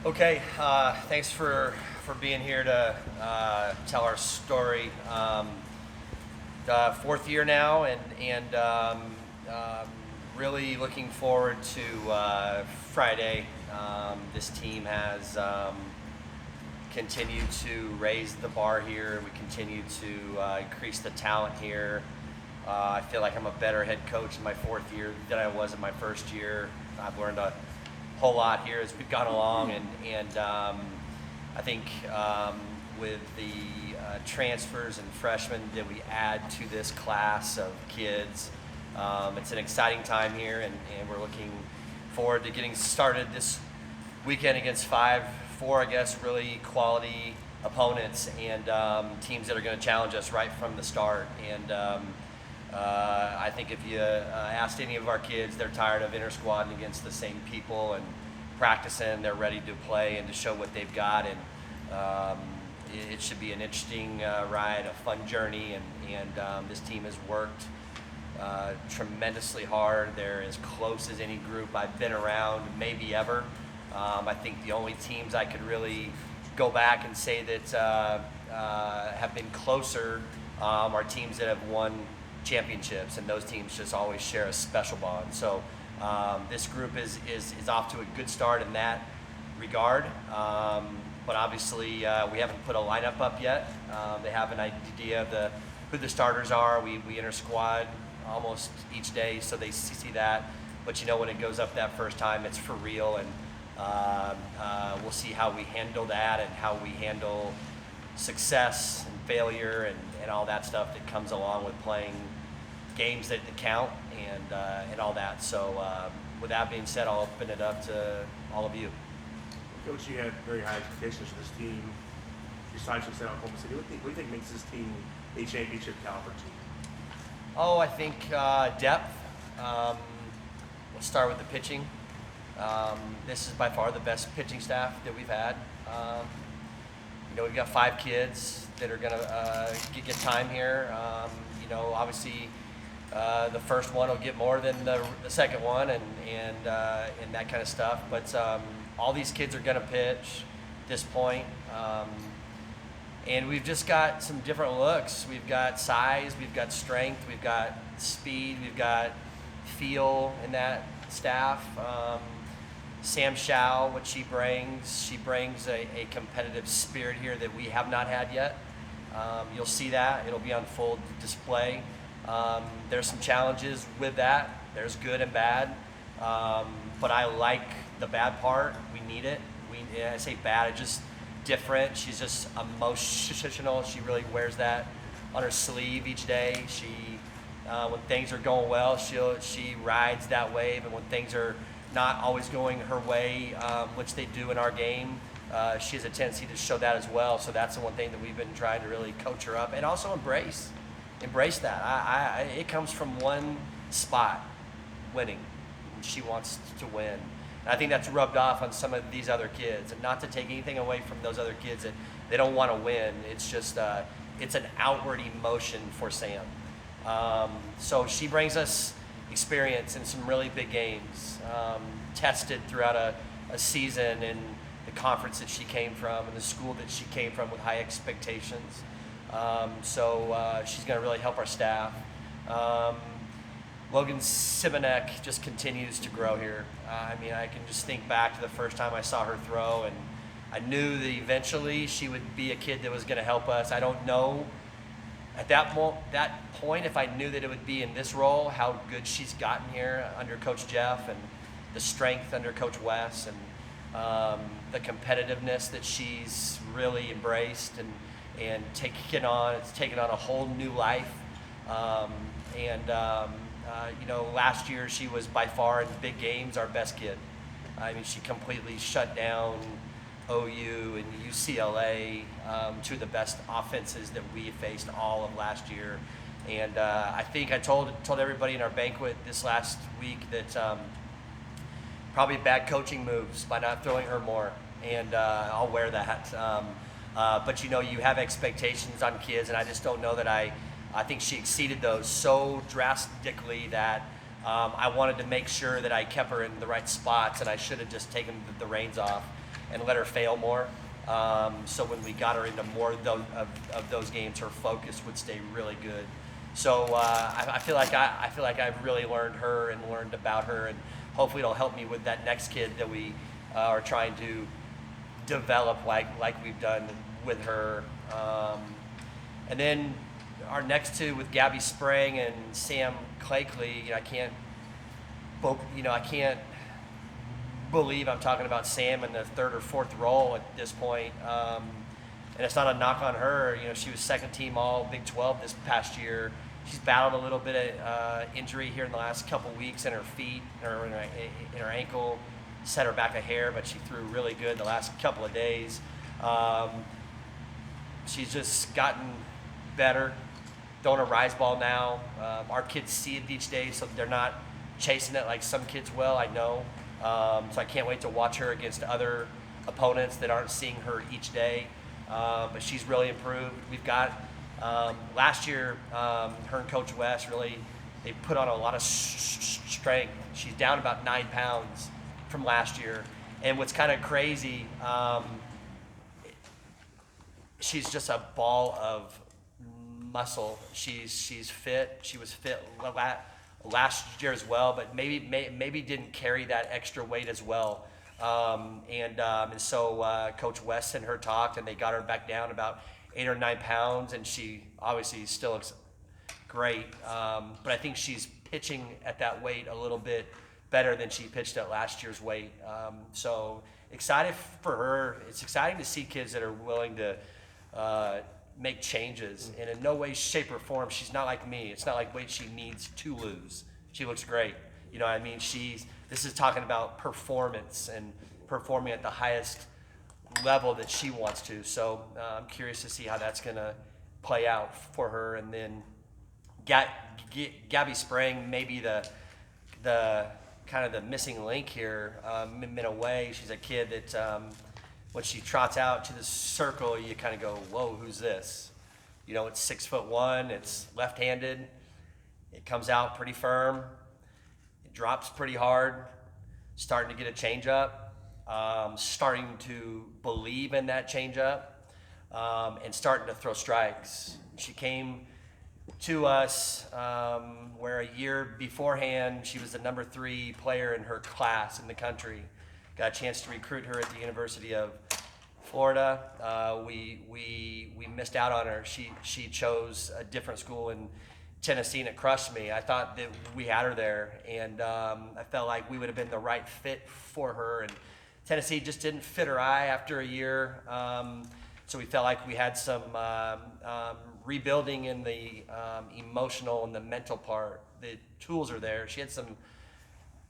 Okay, thanks for being here to tell our story. Fourth year now, and really looking forward to Friday. This team has continued to raise the bar here. We continue to increase the talent here. I feel like I'm a better head coach in my fourth year than I was in my first year. I've learned a whole lot here as we've gone along, and I think with the transfers and freshmen that we add to this class of kids, it's an exciting time here, and we're looking forward to getting started this weekend against four, I guess, really quality opponents and teams that are going to challenge us right from the start. And I think if you asked any of our kids, they're tired of inter-squadding against the same people and practicing. They're ready to play and to show what they've got. And it should be an interesting ride, a fun journey. And this team has worked tremendously hard. They're as close as any group I've been around, maybe ever. I think the only teams I could really go back and say that have been closer are teams that have won championships, and those teams just always share a special bond. So this group is off to a good start in that regard. But obviously we haven't put a lineup up yet. They have an idea of who the starters are. We inter squad almost each day, so they see that. But when it goes up that first time, it's for real, and we'll see how we handle that and how we handle success and failure and all that stuff that comes along with playing games that count and all that. So with that being said, I'll open it up to all of you. Coach, you had very high expectations for this team. Besides success at Oklahoma City, what do you think makes this team a championship caliber team? Oh, I think depth. We'll start with the pitching. This is by far the best pitching staff that we've had. We've got 5 kids that are going to get time here. Obviously, the first one will get more than the second one, and that kind of stuff. But all these kids are going to pitch at this point. And we've just got some different looks. We've got size, we've got strength, we've got speed, we've got feel in that staff. Sam Shao, what she brings a competitive spirit here that we have not had yet. You'll see that. It'll be on full display. There's some challenges with that. There's good and bad. But I like the bad part. We need it. I say bad, it's just different. She's just emotional. She really wears that on her sleeve each day. When things are going well, she rides that wave, and when things are not always going her way, which they do in our game, she has a tendency to show that as well. So that's the one thing that we've been trying to really coach her up and also embrace that. It comes from one spot, winning. She wants to win. And I think that's rubbed off on some of these other kids. And not to take anything away from those other kids that they don't want to win. It's just it's an outward emotion for Sam. So she brings us experience in some really big games, tested throughout a season in the conference that she came from and the school that she came from with high expectations. So she's going to really help our staff. Logan Sibanek just continues to grow here. I can just think back to the first time I saw her throw, and I knew that eventually she would be a kid that was going to help us. I don't know at that point if I knew that it would be in this role, how good she's gotten here under Coach Jeff, and the strength under Coach Wes, and the competitiveness that she's really embraced and taken on. It's taken on a whole new life. Last year she was by far in big games our best kid. She completely shut down OU and UCLA, two of the best offenses that we faced all of last year. And I think I told everybody in our banquet this last week that probably bad coaching moves by not throwing her more, and I'll wear that. But you have expectations on kids, and I just don't know that I think she exceeded those so drastically that I wanted to make sure that I kept her in the right spots, and I should have just taken the reins off. and let her fail more. So when we got her into more of those games, her focus would stay really good. So I feel like I've really learned her and learned about her, and hopefully it'll help me with that next kid that we are trying to develop like we've done with her. And then our next two with Gabby Sprang and Sam Clakley, I can't believe I'm talking about Sam in the third or fourth role at this point. And it's not a knock on her. She was second team all Big 12 this past year. She's battled a little bit of injury here in the last couple weeks in her feet or in her ankle, set her back a hair, but she threw really good the last couple of days. She's just gotten better, throwing a rise ball now. Our kids see it each day, so they're not chasing it like some kids will, I know. So I can't wait to watch her against other opponents that aren't seeing her each day. But she's really improved. We've got, last year, her and Coach West they put on a lot of strength. She's down about 9 pounds from last year. And what's kind of crazy, she's just a ball of muscle. She's fit. She was fit last year as well, but maybe didn't carry that extra weight as well. And so Coach West and her talked, and they got her back down about 8 or 9 pounds, and she obviously still looks great. But I think she's pitching at that weight a little bit better than she pitched at last year's weight. So excited for her. It's exciting to see kids that are willing to make changes, and in no way, shape, or form, she's not like me. It's not like weight she needs to lose. She looks great. This is talking about performance and performing at the highest level that she wants to. So I'm curious to see how that's going to play out for her. And then Gabby Sprang, maybe the kind of the missing link here in a way. She's a kid that when she trots out to the circle, you kind of go, whoa, who's this? It's 6'1", it's left-handed, it comes out pretty firm, it drops pretty hard, starting to get a changeup, starting to believe in that changeup, and starting to throw strikes. She came to us where a year beforehand, she was the number 3 player in her class in the country. Got a chance to recruit her at the University of Florida. We missed out on her. She chose a different school in Tennessee, and it crushed me. I thought that we had her there, and I felt like we would have been the right fit for her. And Tennessee just didn't fit her eye after a year. So we felt like we had some rebuilding in the emotional and the mental part. The tools are there. She had some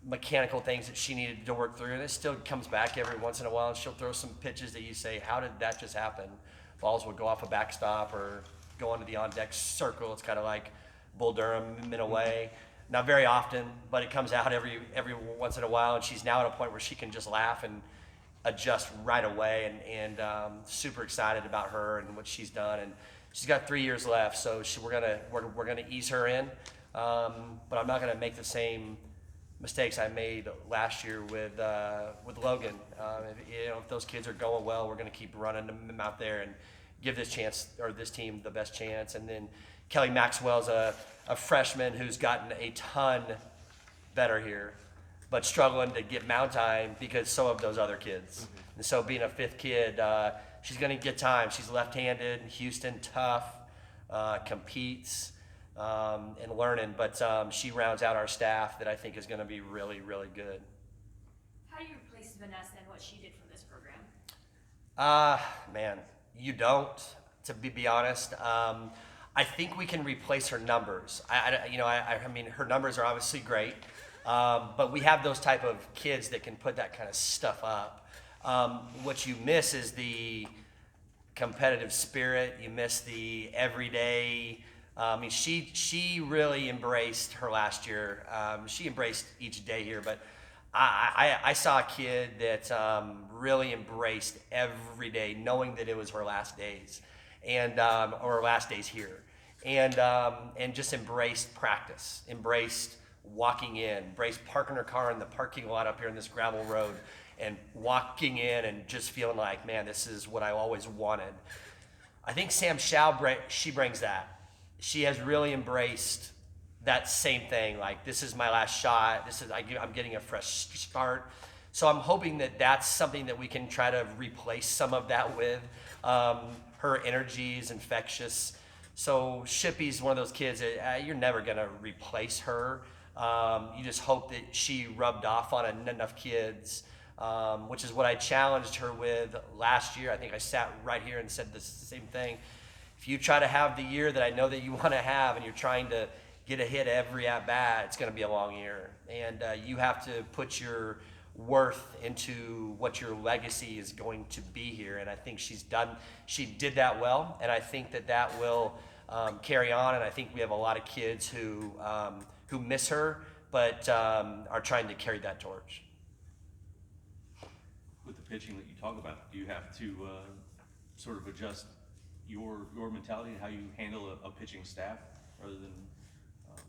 mechanical things that she needed to work through, and it still comes back every once in a while, and she'll throw some pitches that you say, how did that just happen? Balls would go off a backstop or go into the on-deck circle. It's kind of like Bull Durham in a way. Not very often, but it comes out every once in a while, and she's now at a point where she can just laugh and adjust right away, and super excited about her and what she's done. And she's got 3 years left, so we're gonna ease her in, but I'm not gonna make the same mistakes I made last year with Logan. If those kids are going well, we're going to keep running them out there and give this team the best chance. And then Kelly Maxwell's a freshman who's gotten a ton better here, but struggling to get mound time because so have those other kids. Mm-hmm. And so being a 5th kid, she's going to get time. She's left-handed, Houston, tough, competes. And learning, but she rounds out our staff that I think is going to be really, really good. How do you replace Vanessa and what she did for this program? Man, you don't, to be honest. I think we can replace her numbers. I mean, her numbers are obviously great, but we have those type of kids that can put that kind of stuff up. What you miss is the competitive spirit. You miss the everyday. She really embraced her last year. She embraced each day here, but I saw a kid that really embraced every day, knowing that it was her last days, or her last days here, and just embraced practice, embraced walking in, embraced parking her car in the parking lot up here in this gravel road, and walking in and just feeling like, man, this is what I always wanted. I think Sam Shao, she brings that. She has really embraced that same thing. Like, this is my last shot. I'm getting a fresh start. So I'm hoping that that's something that we can try to replace some of that with. Her energy is infectious. So Shippy's one of those kids that you're never gonna replace her. You just hope that she rubbed off on enough kids, which is what I challenged her with last year. I think I sat right here and said the same thing. If you try to have the year that I know that you want to have, and you're trying to get a hit every at bat, it's going to be a long year. And you have to put your worth into what your legacy is going to be here. And I think she did that well. And I think that will carry on. And I think we have a lot of kids who miss her, but are trying to carry that torch. With the pitching that you talk about, do you have to sort of adjust your mentality and how you handle a pitching staff rather than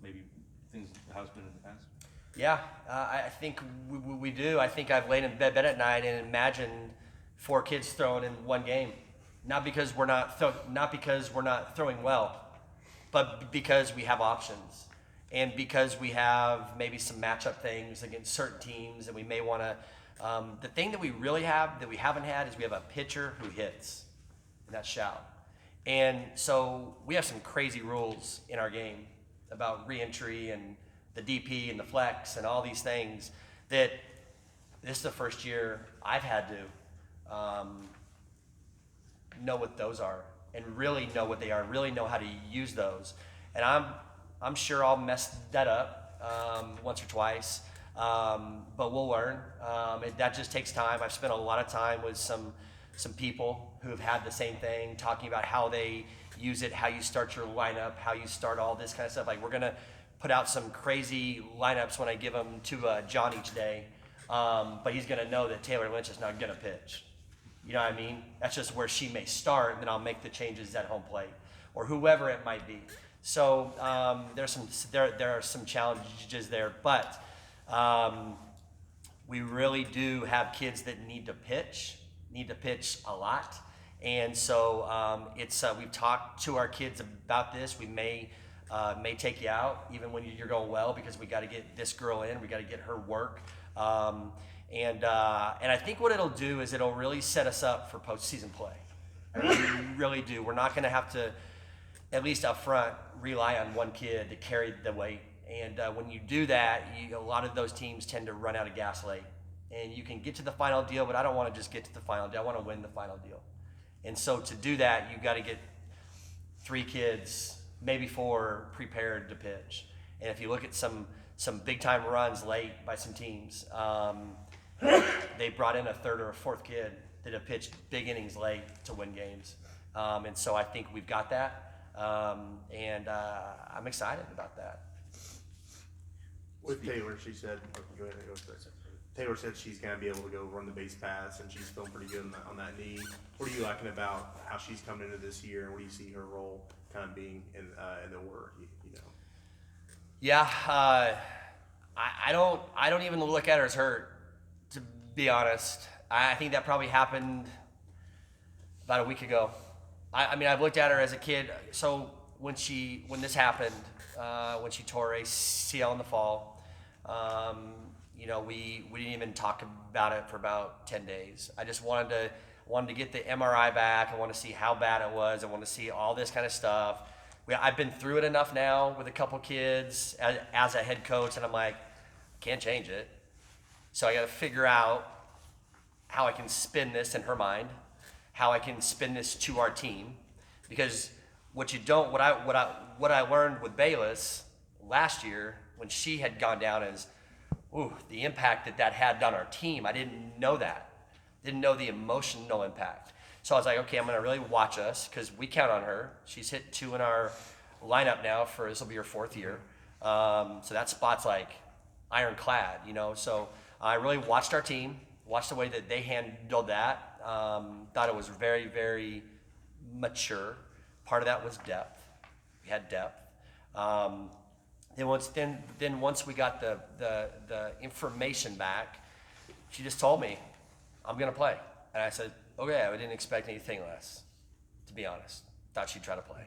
maybe things how it's been in the past? Yeah, I think we do. I think I've laid in bed at night and imagined 4 kids throwing in one game, not because we're not throwing well, but because we have options, and because we have maybe some matchup things against certain teams, and we may want to. The thing that we really have that we haven't had is we have a pitcher who hits, and that's Shao. And so we have some crazy rules in our game about re-entry and the DP and the flex and all these things that this is the first year I've had to know what those are and really know what they are, really know how to use those. And I'm sure I'll mess that up once or twice, but we'll learn. That just takes time. I've spent a lot of time with some people who have had the same thing, talking about how they use it, how you start your lineup, how you start all this kind of stuff. Like, we're gonna put out some crazy lineups when I give them to John each day, but he's gonna know that Taylor Lynch is not gonna pitch. You know what I mean? That's just where she may start, and then I'll make the changes at home plate, or whoever it might be. So there are some challenges there, but we really do have kids that need to pitch a lot. And so we've talked to our kids about this. We may take you out even when you're going well, because we got to get this girl in. We got to get her work. And I think what it'll do is it'll really set us up for postseason play. I really do. We're not going to have to, at least up front, rely on one kid to carry the weight. And when you do that, a lot of those teams tend to run out of gas late. And you can get to the final deal, but I don't want to just get to the final deal. I want to win the final deal. And so to do that, you've got to get 3 kids, maybe 4, prepared to pitch. And if you look at some big time runs late by some teams, they brought in a 3rd or a 4th kid that have pitched big innings late to win games. And so I think we've got that. And I'm excited about that. With Taylor, she said, go ahead and go first. Taylor said she's going to be able to go run the base pass, and she's feeling pretty good on that knee. What are you liking about how she's coming into this year, and what do you see her role kind of being in the order? You know. Yeah, I don't even look at her as hurt, to be honest. I think that probably happened about a week ago. I mean, I've looked at her as a kid. So when this happened, when she tore ACL in the fall, we didn't even talk about it for about 10 days. I just wanted to get the MRI back. I want to see how bad it was. I want to see all this kind of stuff. I've been through it enough now with a couple kids as a head coach, and I'm like, can't change it. So I got to figure out how I can spin this in her mind, how I can spin this to our team, because what I learned with Bayless last year when she had gone down is, the impact that had on our team. I didn't know that. Didn't know the emotional impact. So I was like, okay, I'm going to really watch us, because we count on her. She's hit 2 in our lineup now this will be her 4th year. So that spot's like ironclad, So I really watched our team, watched the way that they handled that. Thought it was very, very mature. Part of that was depth. We had depth. Then once we got the information back, she just told me, I'm going to play. And I said, okay, I didn't expect anything less, to be honest. Thought she'd try to play.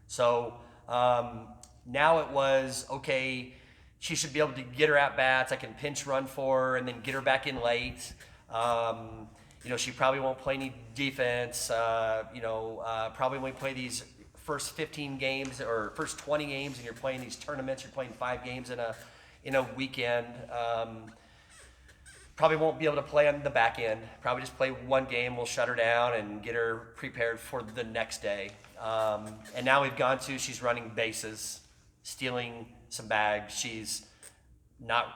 So now it was, okay, she should be able to get her at-bats. I can pinch run for her and then get her back in late. She probably won't play any defense. Probably won't play these first 15 games or first 20 games, and you're playing these tournaments. You're playing 5 games in a weekend. Probably won't be able to play on the back end. Probably just play 1 game. We'll shut her down and get her prepared for the next day. And now we've gone to, she's running bases, stealing some bags. She's not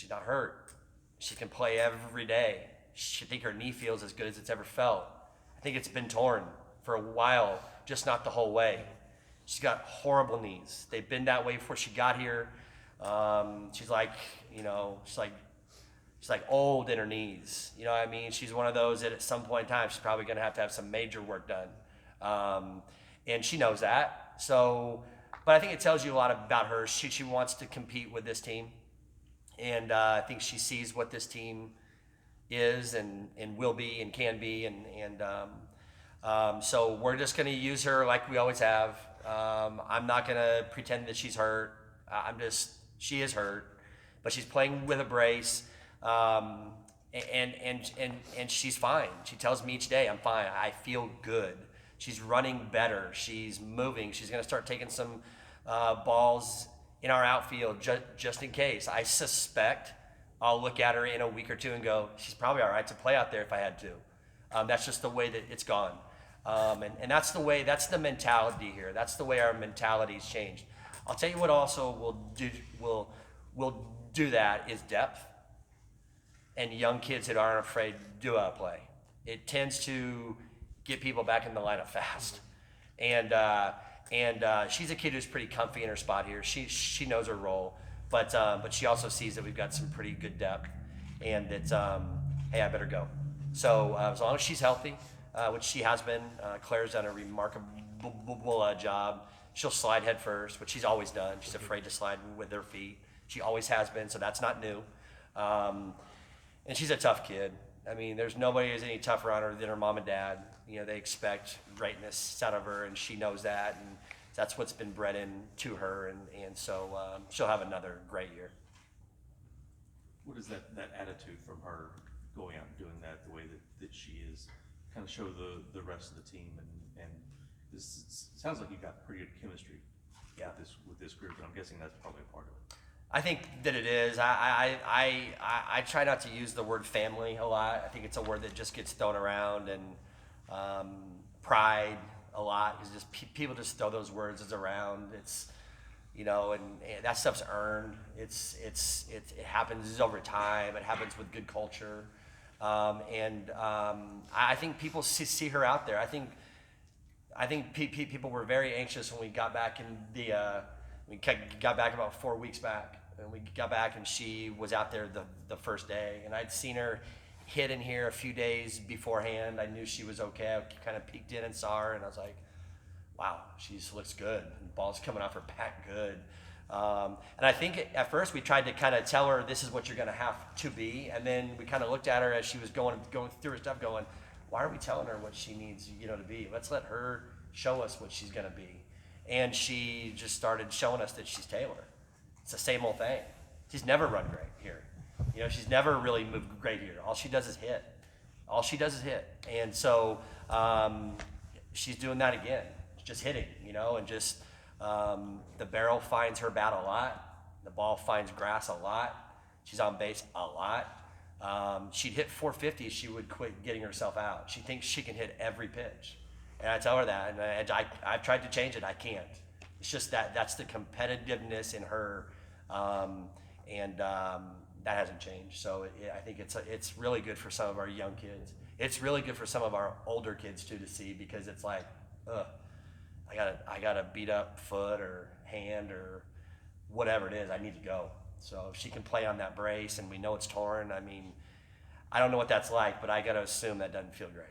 hurt. She can play every day. I think her knee feels as good as it's ever felt. I think it's been torn for a while, just not the whole way. She's got horrible knees. They've been that way before she got here. She's like old in her knees. You know what I mean? She's one of those that at some point in time, she's probably going to have some major work done. And she knows that. So, but I think it tells you a lot about her. She wants to compete with this team. And I think she sees what this team is and will be and can be. So we're just going to use her like we always have. I'm not going to pretend that she's hurt. She is hurt, but she's playing with a brace. And she's fine. She tells me each day, I'm fine. I feel good. She's running better. She's moving. She's going to start taking some balls in our outfield just in case. I suspect I'll look at her in a week or 2 and go, she's probably all right to play out there if I had to. That's just the way that it's gone. And that's the mentality here. That's the way our mentality's changed. I'll tell you what also will do that is depth. And young kids that aren't afraid to play. It tends to get people back in the lineup fast. And she's a kid who's pretty comfy in her spot here. She knows her role, but she also sees that we've got some pretty good depth, and that hey, I better go. So as long as she's healthy, which she has been, Claire's done a remarkable job. She'll slide head first, which she's always done. She's afraid to slide with her feet. She always has been, so that's not new. And she's a tough kid. I mean, there's nobody who's any tougher on her than her mom and dad. They expect greatness out of her, and she knows that, and that's what's been bred into her, and so she'll have another great year. What is that attitude from her going out and doing that the way that she is, kind of show the rest of the team, and this sounds like you got pretty good chemistry with this group, and I'm guessing that's probably a part of it. I think that it is. I try not to use the word family a lot. I think it's a word that just gets thrown around, and pride a lot is just people just throw those words around. It's and that stuff's earned. It happens over time. It happens with good culture, and I think people see her out there. I think people were very anxious when we got back in we got back about 4 weeks back. And we got back and she was out there the first day. And I'd seen her hit in here a few days beforehand. I knew she was okay. I kind of peeked in and saw her, and I was like, wow, she looks good. And the ball's coming off her back good. And I think at first we tried to kind of tell her this is what you're going to have to be. And then we kind of looked at her as she was going through her stuff going, why are we telling her what she needs to be? Let's let her show us what she's going to be. And she just started showing us that she's Taylor. It's the same old thing. She's never run great here. She's never really moved great here. All she does is hit. And so she's doing that again. Just hitting, and just the barrel finds her bat a lot. The ball finds grass a lot. She's on base a lot. She'd hit 450, she would quit getting herself out. She thinks she can hit every pitch. And I tell her that, and I've tried to change it. I can't. It's just that's the competitiveness in her, and that hasn't changed. So I think it's really good for some of our young kids. It's really good for some of our older kids too to see, because it's like, I got a beat up foot or hand or whatever it is. I need to go. So if she can play on that brace and we know it's torn, I mean, I don't know what that's like, but I got to assume that doesn't feel great.